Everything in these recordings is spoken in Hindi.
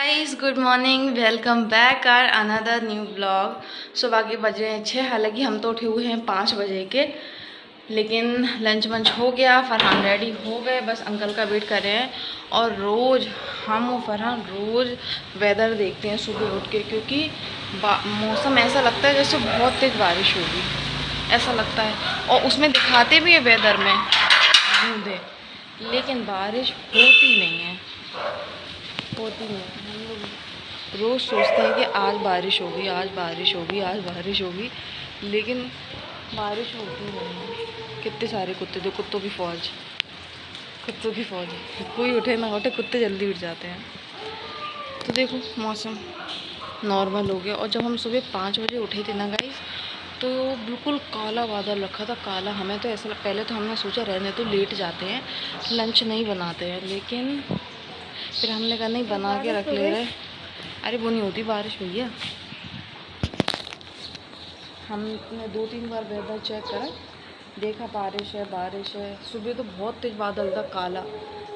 Guys good morning, welcome back are another new blog. सुबह के बज रहे हैं 6। हालांकि हम तो उठे हुए हैं 5 बजे के, लेकिन लंच मंच हो गया, फरहान रेडी हो गए, बस अंकल का वेट कर रहे हैं। और रोज़ हम और फरहान रोज़ वेदर देखते हैं सुबह उठ के, क्योंकि मौसम ऐसा लगता है जैसे बहुत तेज़ बारिश होगी, ऐसा लगता है। और उसमें दिखाते भी है वेदर में बूंदे, लेकिन बारिश होती नहीं है। हम लोग रोज़ सोचते हैं कि आज बारिश होगी, आज बारिश होगी, आज बारिश होगी, लेकिन बारिश होती नहीं है। कितने सारे कुत्ते, जो कुत्तों की फ़ौज, कोई उठे ना उठे कुत्ते जल्दी उठ जाते हैं। तो देखो मौसम नॉर्मल हो गया। और जब हम सुबह 5 बजे उठे थे ना गाइस, तो बिल्कुल काला बादल रखा था, काला। हमें तो ऐसा, पहले तो हमने सोचा रहने तो लेट जाते हैं, लंच नहीं बनाते हैं, लेकिन फिर हमने कहा नहीं, बना के रख ले रहे। अरे वो नहीं होती बारिश भैया। हमने 2-3 बार वेदर चेक करा, देखा बारिश है बारिश है। सुबह तो बहुत तेज बादल था काला,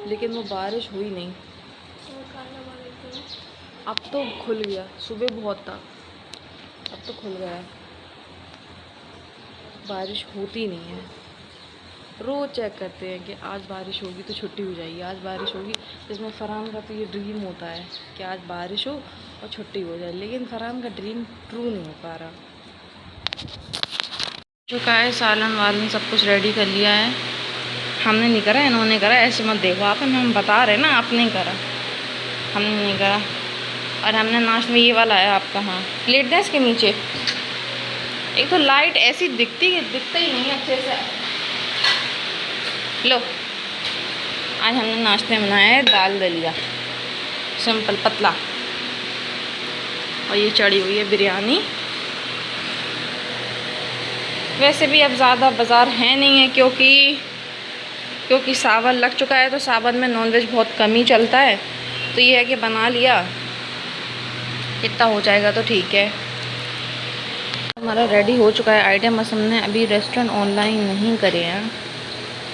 लेकिन वो बारिश हुई नहीं। अब तो खुल गया, सुबह बहुत था, अब तो खुल गया है। बारिश होती नहीं है। रोज़ चेक करते हैं कि आज बारिश होगी तो छुट्टी हो जाएगी, आज बारिश होगी। जिसमें फरहान का तो ये ड्रीम होता है कि आज बारिश हो और छुट्टी हो जाए, लेकिन फरहान का ड्रीम ट्रू नहीं हो पा रहा। चुका है, सालन वालन सब कुछ रेडी कर लिया है। हमने नहीं करा, इन्होंने करा। ऐसे मत देखो आप, हम बता रहे ना, आपने नहीं करा, हमने नहीं करा। और हमने नाश्ते में ये वाला है आपका, हाँ प्लेट दें इसके नीचे। एक तो लाइट ऐसी दिखता ही नहीं अच्छे से। लो, आज हमने नाश्ते में बनाया है दाल दलिया, सिंपल पतला। और ये चढ़ी हुई है बिरयानी। वैसे भी अब ज़्यादा बाज़ार है नहीं है, क्योंकि सावन लग चुका है, तो सावन में नॉनवेज बहुत कम ही चलता है। तो ये है कि बना लिया, इतना हो जाएगा तो ठीक है। हमारा रेडी हो चुका है आइटम। बस हमने अभी रेस्टोरेंट ऑनलाइन नहीं करे हैं,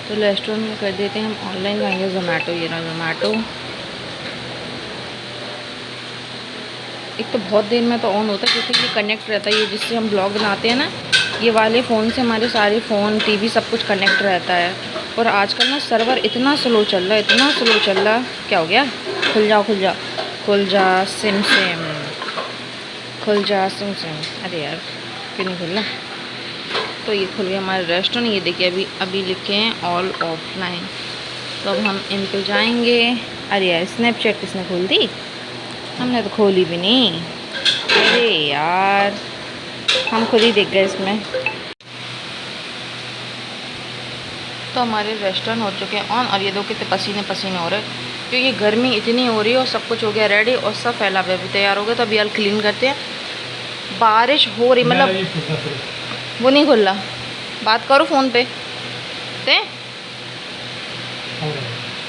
तो रेस्टोरेंट में कर देते हैं। हम ऑनलाइन खाएंगे ज़ोमैटो। ये रहा ज़ोमैटो। एक तो बहुत देर में तो ऑन होता है, क्योंकि ये कनेक्ट रहता है, ये जिससे हम ब्लॉग बनाते हैं ना, ये वाले फ़ोन से हमारे सारे फ़ोन टीवी सब कुछ कनेक्ट रहता है। और आजकल ना सर्वर इतना स्लो चल रहा है, इतना स्लो चल रहा। क्या हो गया? खुल जा खुल जा खुल जा सिम खुल जा सिम। अरे यार क्यों नहीं खुल रहा? तो ये खुल गया हमारा रेस्टोरेंट। ये देखिए अभी लिखे हैं ऑल ऑफलाइन। तो अब हम इन पे जाएंगे। अरे यार स्नैपचैट किसने खोल दी? हमने तो खोली भी नहीं। अरे यार हम खुद ही देख गए इसमें। तो हमारे रेस्टोरेंट हो चुके हैं ऑन। और ये दो कितने पसीने पसीने हो रहे हैं, क्योंकि गर्मी इतनी हो रही है। और सब कुछ हो गया रेडी, और सब फैला हुआ भी तैयार हो गया। तो अभी यार क्लीन करते हैं। बारिश हो रही, मतलब वो नहीं खुल रहा। बात करो फ़ोन पे।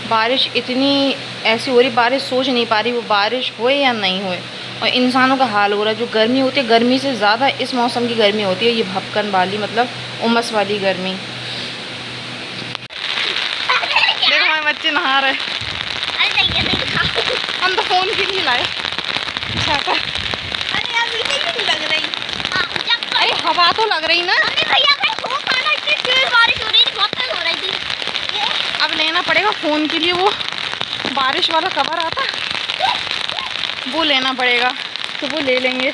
बारिश इतनी ऐसी हो रही, बारिश सोच नहीं पा रही वो बारिश होए या नहीं होए। और इंसानों का हाल हो रहा है। जो गर्मी होती है, गर्मी से ज़्यादा इस मौसम की गर्मी होती है, ये भपकन वाली, मतलब उमस वाली गर्मी। देखो हमारे बच्चे नहा रहे। हम तो फ़ोन के लिए लाए छाता। अरे हवा तो लग रही ना। अब लेना पड़ेगा फ़ोन के लिए, वो बारिश वाला कवर आता, वो लेना पड़ेगा। तो वो ले लेंगे।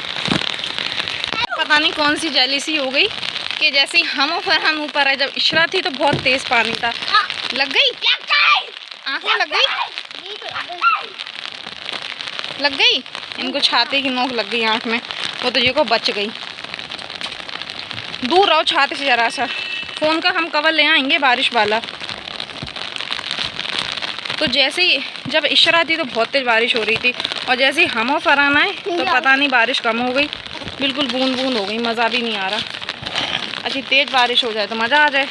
पता नहीं कौन सी जेलिसी हो गई कि जैसे ही हम ऊपर आए, जब इशरा थी तो बहुत तेज़ पानी था। लग गई आँख में, लग गई इनको छाते की नोक लग गई आँख में। वो तो ये को बच गई। दूर रहो छाते से ज़रा सा। फ़ोन का हम कवर ले आएंगे बारिश वाला। तो जैसे ही जब इशरा थी तो बहुत तेज़ बारिश हो रही थी, और जैसे ही हम और फरहान आए तो पता नहीं बारिश कम हो गई, बिल्कुल बूंद बूंद हो गई। मज़ा भी नहीं आ रहा। अच्छी तेज़ बारिश हो जाए तो मज़ा आ जाए।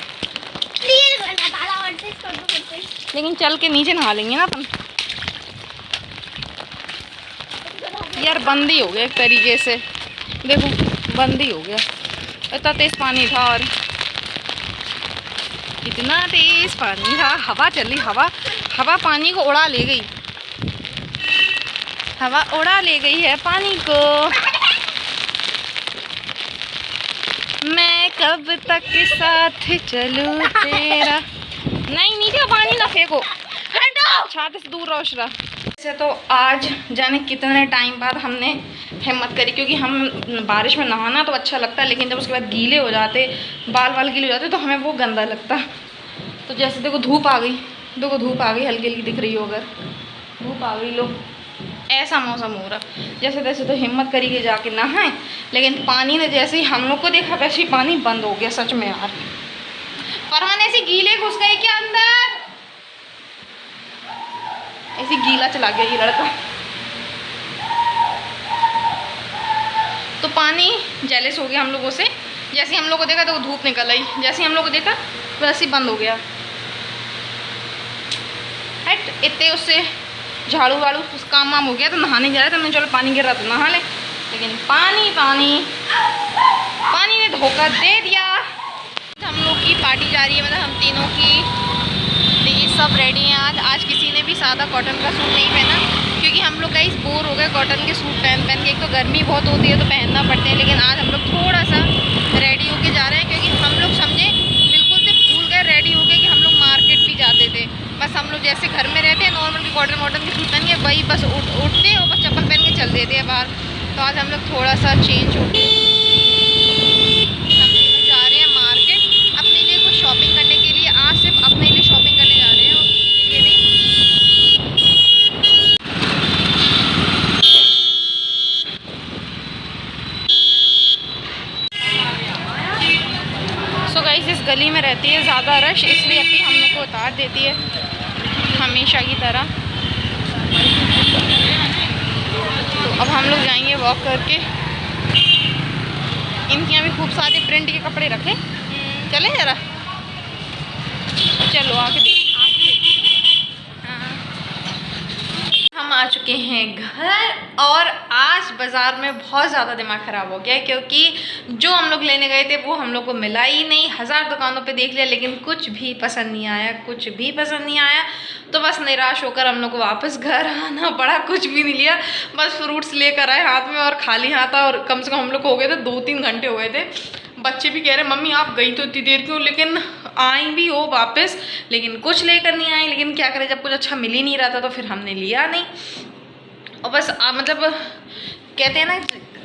लेकिन चल के नीचे नहा लेंगे ना अपन। यार बंद ही हो गया एक तरीके से, देखो बंद ही हो गया। इतना तेज़ पानी था, और इतना तेज़ पानी था। हवा चली, हवा पानी को उड़ा ले गई। हवा उड़ा ले गई है पानी को। मैं कब तक के साथ चलूं तेरा। नहीं नीचे पानी ना फेंको, छाते से दूर रोशरा। वैसे तो आज जाने कितने टाइम बाद हमने हिम्मत करी, क्योंकि हम बारिश में नहाना तो अच्छा लगता है, लेकिन जब उसके बाद गीले हो जाते, बाल गीले हो जाते, तो हमें वो गंदा लगता। तो जैसे देखो धूप आ गई, देखो धूप आ गई, हल्की हल्की दिख रही हो, अगर धूप आ गई लो, ऐसा मौसम हो रहा। जैसे तैसे तो हिम्मत करी के जाके नहाएं, लेकिन पानी ने जैसे ही हम लोग को देखा वैसे ही पानी बंद हो गया। सच में यार, फरहान ऐसे गीले घुस गए क्या अंदर, ऐसे गीला चला गया ये लड़का। तो पानी जेलस हो गया हम लोगों से। जैसे हम लोग को देखा तो वो धूप निकल आई, जैसे हम लोग को देखा वैसे ही बंद हो गया। हट, इतने उससे झाड़ू वाड़ू उस काम वाम हो गया, तो नहाने जा रहा था। मैंने चलो पानी गिर रहा था नहा ले, लेकिन पानी ने धोखा दे दिया। हम लोग की पार्टी जा रही है, मतलब हम तीनों की। ये सब रेडी हैं। आज किसी ने भी सादा कॉटन का सूट नहीं पहना, क्योंकि हम लोग गाइस बोर हो गए कॉटन के सूट पहन के। एक तो गर्मी बहुत होती है तो पहनना पड़ते हैं, लेकिन आज हम लोग थोड़ा सा रेडी होके जा रहे हैं, क्योंकि हम लोग समझे बिल्कुल से भूल गए रेडी होके कि हम लोग मार्केट भी जाते थे। बस हम लोग जैसे घर में रहते हैं नॉर्मल कॉटन के सूट पहन के, वही बस उठते और बस चप्पल पहन के चल देते हैं बाहर। तो आज हम लोग थोड़ा सा चेंज हो गए, हम लोग जा रहे हैं मार्केट अपने लिए कुछ शॉपिंग करने के लिए। आज सिर्फ अपने लिए शॉपिंग करने जा रहे हैं और किसी के लिए नहीं। सो गाइस, इस गली में रहती है ज़्यादा रश, इसलिए अभी हम लोग को उतार देती है हमेशा की तरह। तो अब हम लोग जाएंगे वॉक करके। इनके यहाँ भी खूब सारे प्रिंट के कपड़े रखे, चले जरा, चलो आके देख। हम आ चुके हैं घर, और आज बाज़ार में बहुत ज़्यादा दिमाग ख़राब हो गया, क्योंकि जो हम लोग लेने गए थे वो हम लोग को मिला ही नहीं। 1000 दुकानों पे देख लिया, लेकिन कुछ भी पसंद नहीं आया, कुछ भी पसंद नहीं आया। तो बस निराश होकर हम लोग को वापस घर आना पड़ा। कुछ भी नहीं लिया, बस फ्रूट्स लेकर आए हाथ में, और खाली हाथ था। और कम से कम हम लोग को हो गए थे 2-3 घंटे हो गए थे। बच्चे भी कह रहे मम्मी आप गई तो इतनी देर क्यों, लेकिन आई भी हो वापस, लेकिन कुछ लेकर नहीं आई। लेकिन क्या करें, जब कुछ अच्छा मिल ही नहीं रहा था तो फिर हमने लिया नहीं। और बस मतलब कहते हैं ना,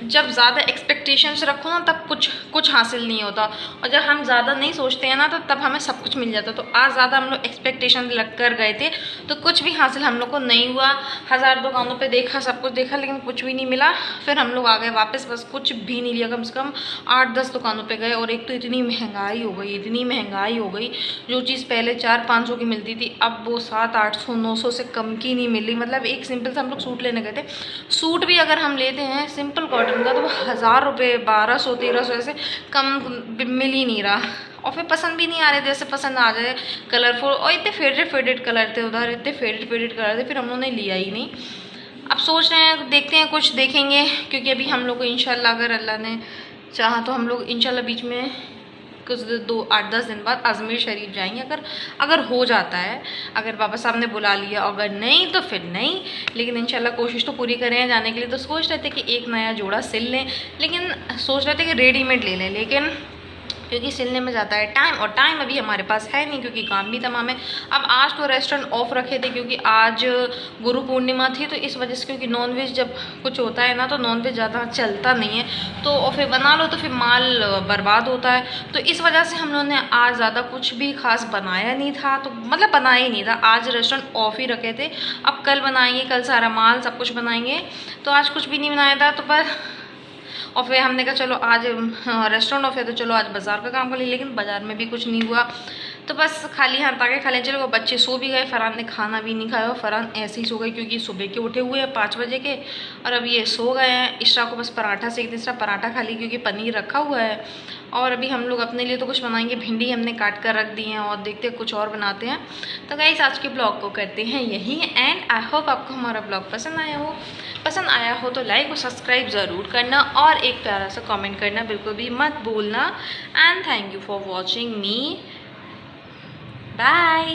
जब ज़्यादा एक्सपेक्टेशंस रखो ना तब कुछ हासिल नहीं होता, और जब हम ज़्यादा नहीं सोचते हैं ना तो तब हमें सब कुछ मिल जाता। तो आज ज़्यादा हम लोग एक्सपेक्टेशन रख कर गए थे, तो कुछ भी हासिल हम लोग को नहीं हुआ। 1000 दुकानों पे देखा, सब कुछ देखा, लेकिन कुछ भी नहीं मिला। फिर हम लोग आ गए वापस, बस कुछ भी नहीं लिया। कम से कम 8-10 दुकानों पर गए, और एक तो इतनी महंगाई हो गई, इतनी महंगाई हो गई। जो चीज़ पहले 400-500 की मिलती थी, अब वो 700-800-900 से कम की नहीं मिल रही। मतलब एक सिंपल सा हम लोग सूट लेने गए थे, सूट भी अगर हम लेते हैं सिंपल कॉटन का तो 1000 रुपये, 1200-1300 ऐसे कम मिल ही नहीं रहा। और फिर पसंद भी नहीं आ रहे, जैसे पसंद आ जाए कलरफुल, और इतने फेडेड कलर थे उधर, इतने फेडेड कलर थे, फिर हम लोगों ने लिया ही नहीं। अब सोच रहे हैं, देखते हैं कुछ देखेंगे, क्योंकि अभी हम लोग को इंशाल्लाह अगर अल्लाह ने चाहा तो हम लोग इंशाल्लाह बीच में कुछ 8-10 दिन बाद अजमेर शरीफ जाएंगे, अगर हो जाता है, अगर बाबा साहब ने बुला लिया। अगर नहीं तो फिर नहीं, लेकिन इंशाल्लाह कोशिश तो पूरी करें जाने के लिए। तो सोच रहे थे कि एक नया जोड़ा सिल लें, लेकिन सोच रहे थे कि रेडीमेड ले लें, लेकिन क्योंकि सिलने में जाता है टाइम, और टाइम अभी हमारे पास है नहीं, क्योंकि काम भी तमाम है। अब आज तो रेस्टोरेंट ऑफ रखे थे, क्योंकि आज गुरु पूर्णिमा थी, तो इस वजह से, क्योंकि नॉनवेज जब कुछ होता है ना तो नॉनवेज ज़्यादा चलता नहीं है, तो और फिर बना लो तो फिर माल बर्बाद होता है। तो इस वजह से हम लोगों ने आज ज़्यादा कुछ भी खास बनाया नहीं था, तो मतलब बनाया ही नहीं था। आज रेस्टोरेंट ऑफ ही रखे थे, अब कल बनाएंगे, कल सारा माल सब कुछ बनाएंगे। तो आज कुछ भी नहीं बनाया था, तो पर और फिर हमने कहा चलो आज रेस्टोरेंट ऑफ है तो चलो आज बाज़ार का काम कर लिया, लेकिन बाज़ार में भी कुछ नहीं हुआ। तो बस खाली हाथ आके खा लें। चलो वो बच्चे सो भी गए, फरहान ने खाना भी नहीं खाया, और फरहान ऐसे ही सो गए क्योंकि सुबह के उठे हुए हैं 5 बजे के, और अब ये सो गए हैं। इशरा को बस पराठा सेक तीसरा पराठा खा ली, क्योंकि पनीर रखा हुआ है। और अभी हम लोग अपने लिए तो कुछ बनाएंगे, भिंडी हमने काट कर रख दी हैं, और देखते हैं कुछ और बनाते हैं। तो गाइस आज के ब्लॉग को करते हैं यही एंड। आई होप आपको हमारा ब्लॉग पसंद आया हो तो लाइक और सब्सक्राइब ज़रूर करना, और एक प्यारा सा कमेंट करना बिल्कुल भी मत भूलना। And thank you for watching me, bye.